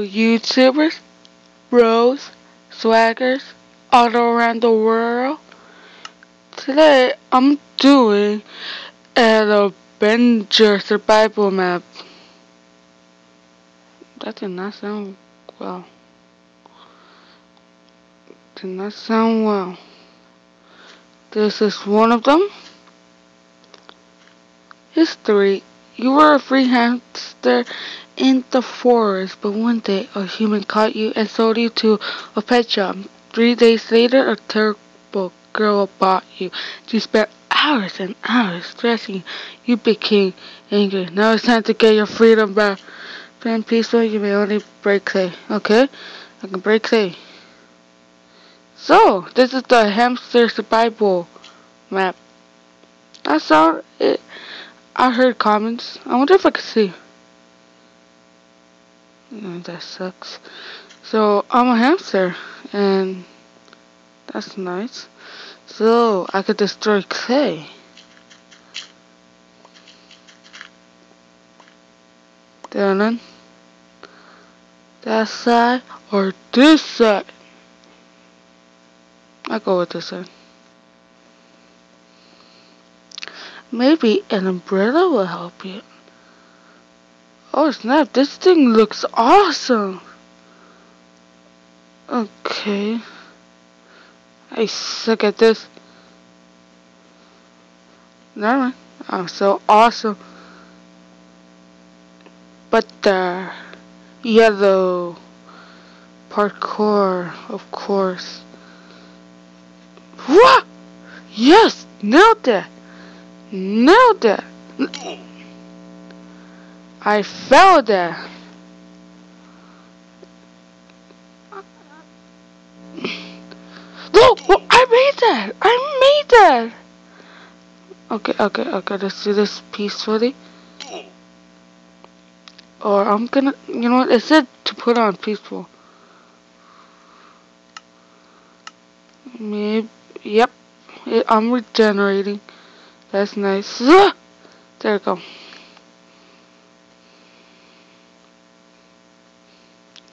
YouTubers, bros, swaggers all around the world. Today I'm doing an Avenger survival map. That did not sound well. Did not sound well. This is one of them. History. You were a free hamster in the forest, but one day a human caught you and sold you to a pet shop. 3 days later, a terrible girl bought you. She spent hours and hours stressing you. You became angry. Now it's time to get your freedom back. Plan peaceful, you may only break clay. Okay? I can break clay. So, this is the hamster survival map. I saw it. I heard comments. I wonder if I could see. That sucks. So, I'm a hamster, and that's nice. So, I could destroy clay. Then, that side or this side? I'll go with this side. Maybe an umbrella will help you. Oh snap, this thing looks awesome. Okay. I suck at this. Never mind. I'm so awesome. But the yellow parkour, of course. What? Yes, nailed that. Nailed that. I failed that. No, I made that. I made that. Okay. Let's do this peacefully. Or I'm gonna, you know what? It said to put on peaceful. Maybe. Yep. I'm regenerating. That's nice. There we go.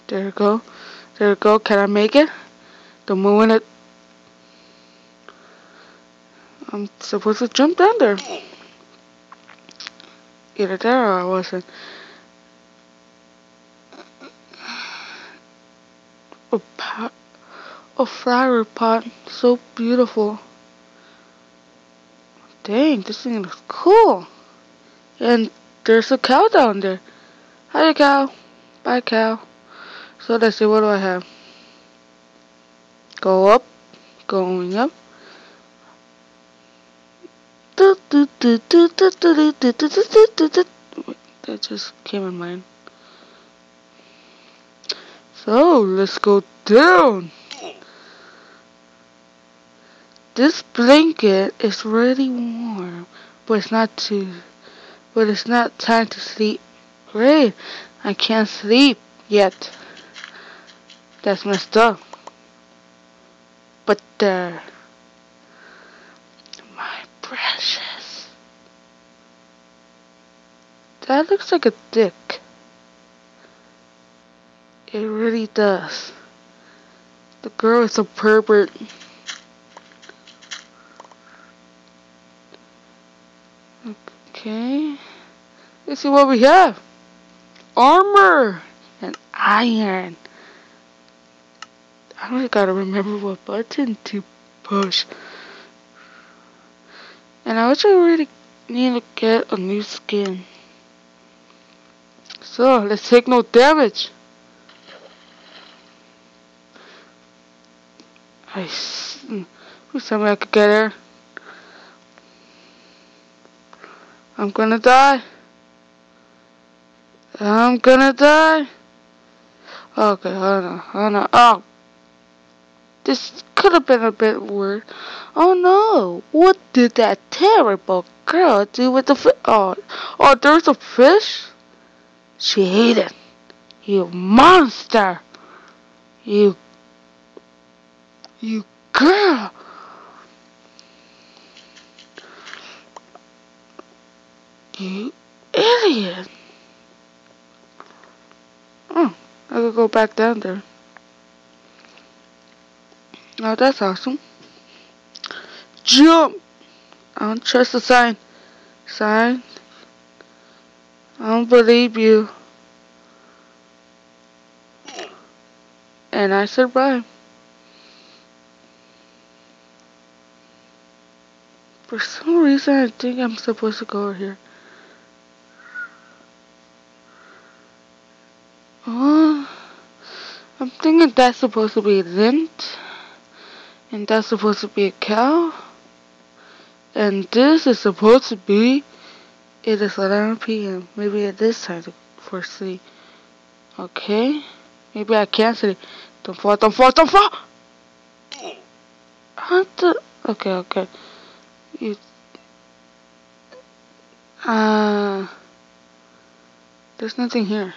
There we go. There we go. Can I make it? The moon it. I'm supposed to jump down there. Either there or I wasn't. A flower pot. So beautiful. Dang, this thing looks cool. And there's a cow down there. Hi, cow. Bye, cow. So let's see, what do I have? Go up. Going up. That just came in mind. So let's go down. This blanket is really warm, but it's not time to sleep. Great, I can't sleep yet. That's messed up. But my precious. That looks like a dick. It really does. The girl is a pervert. Okay. Let's see what we have. Armor and iron. I really gotta remember what button to push. And I wish I really need to get a new skin. So let's take no damage. Please tell me I could get there. I'm gonna die. I'm gonna die. Okay, hold on. Oh, this could have been a bit weird. Oh no, what did that terrible girl do with the fish? Oh, there's a fish? She ate it. You monster. You girl. You idiot. could go back down there. Oh, that's awesome. Jump! I don't trust the sign. Sign. I don't believe you. And I survived. For some reason, I think I'm supposed to go over here. Oh, I'm thinking that's supposed to be lint. And that's supposed to be a cow. And this is supposed to be, it is 11 p.m. Maybe it is time for sleep. Okay. Maybe I can't sleep. Don't fall, don't fall, don't fall! Okay, okay. You, there's nothing here.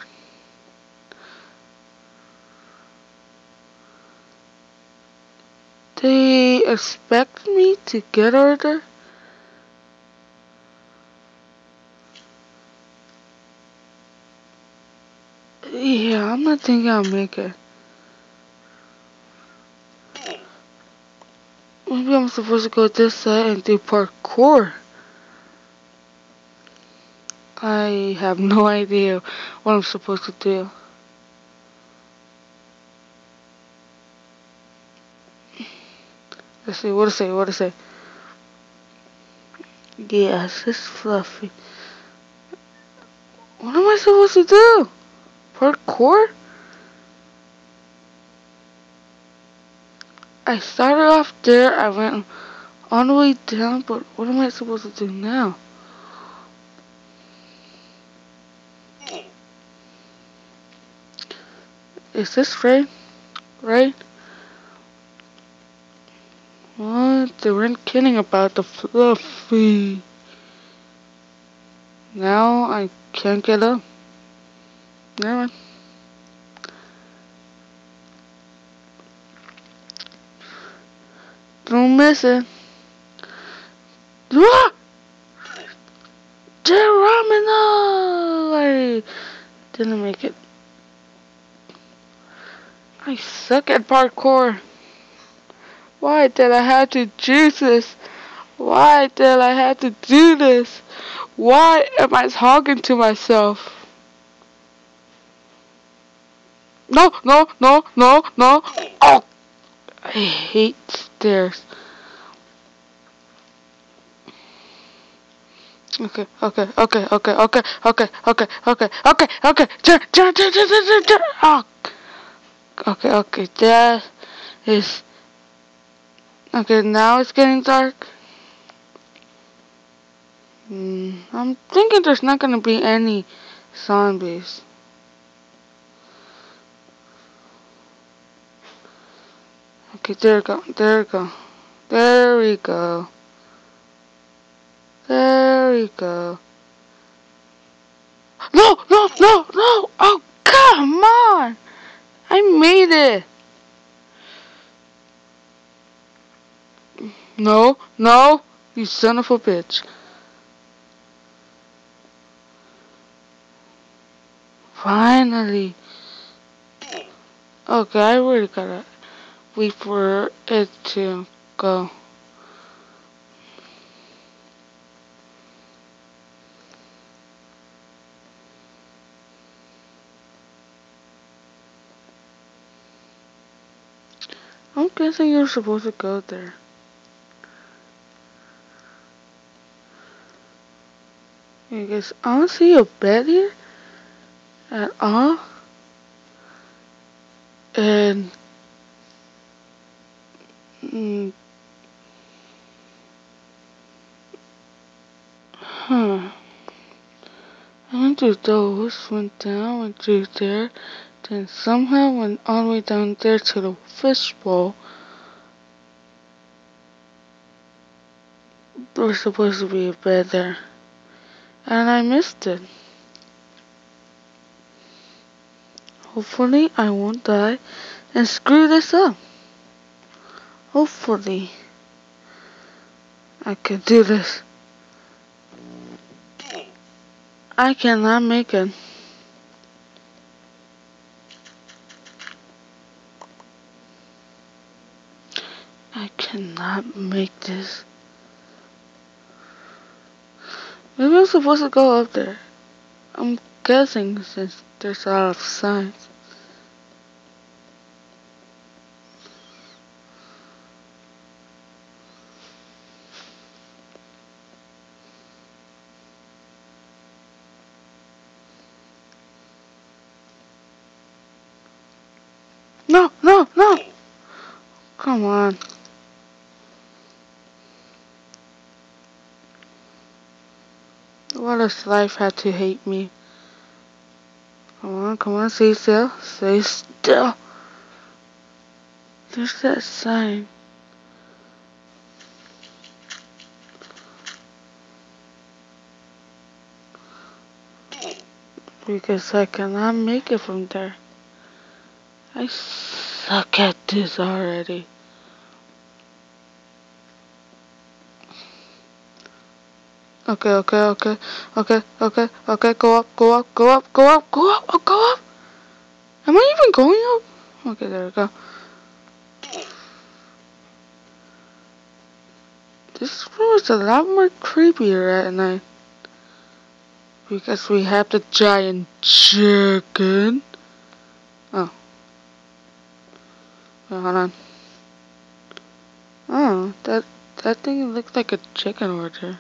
They expect me to get over there? Yeah, I'm not thinking I'll make it. Maybe I'm supposed to go this side and do parkour. I have no idea what I'm supposed to do. Let's see, what to say, what to say. Yes, it's fluffy. What am I supposed to do? Parkour? I started off there, I went all the way down, but what am I supposed to do now? Is this right? Right? What? They weren't kidding about the fluffy. Now I can't get up. Never mind. Don't miss it. Ah! Geronimo! I didn't make it. I suck at parkour. Why did I have to choose this? Why did I have to do this? Why am I talking to myself? No, no, no, no, no. Oh! I hate stairs. Okay, okay, okay, okay, okay, okay, okay, okay, okay, okay. Turn. Oh. Okay, okay, that is... Okay, now it's getting dark. I'm thinking there's not gonna be any zombies. Okay, there we go, there we go. There we go. There we go. No, no, no, no! Oh, come on! I made it! No, no! You son of a bitch. Finally. Okay, I really gotta wait for it to go. I'm guessing you're supposed to go there. I guess I don't see a bed here at all. And I went through those, went down, went through there, then somehow went all the way down there to the fishbowl. There was supposed to be a bed there. And I missed it. Hopefully I won't die and screw this up. Hopefully I can do this. I cannot make it. cannot make this. Maybe I'm supposed to go up there. I'm guessing since there's a lot of signs. No, no, no! Come on. Why does life have to hate me? Come on, stay still. Stay still. There's that sign. Because I cannot make it from there. I suck at this already. Okay, go up, go up. Am I even going up? Okay, there we go. This room is a lot more creepier at night. Because we have the giant chicken. Oh. Wait, hold on. Oh, that thing looks like a chicken over there.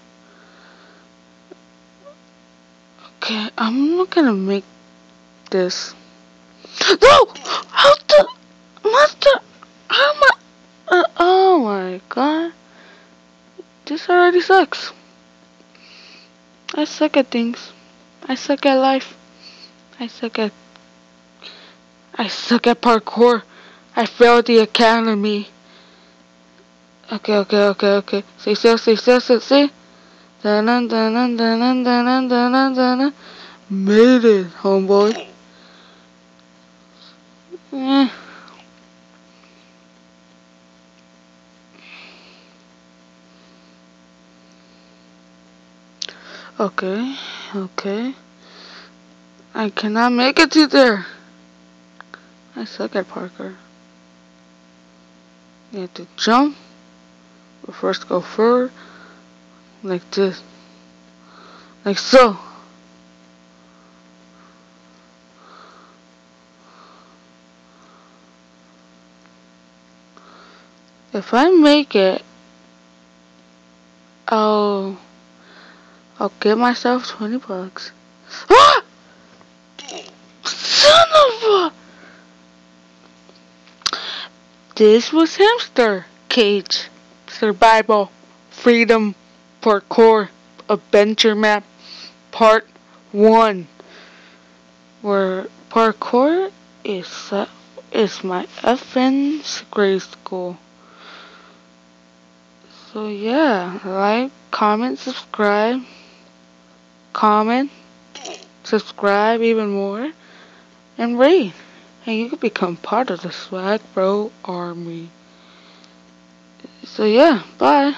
Okay, I'm not gonna make this. No! How the monster? How am I? Oh my god! This already sucks. I suck at things. I suck at life. I suck at parkour. I failed the academy. Okay. Stay still. See? Dun-dun-dun-dun-dun-dun-dun-dun-dun-dun. Made it, homeboy. Okay. I cannot make it to there. I suck at parkour. You have to jump. But first go forward. Like this. Like so. If I make it, I'll give myself 20 bucks. Ah! Son of a... This was Hamster Cage. Survival, Freedom, Parkour, Adventure Map, Part 1. Where parkour is my FN's grade school. So yeah, like, comment, subscribe, subscribe even more, and rate. And you can become part of the Swag Bro Army. So yeah, bye.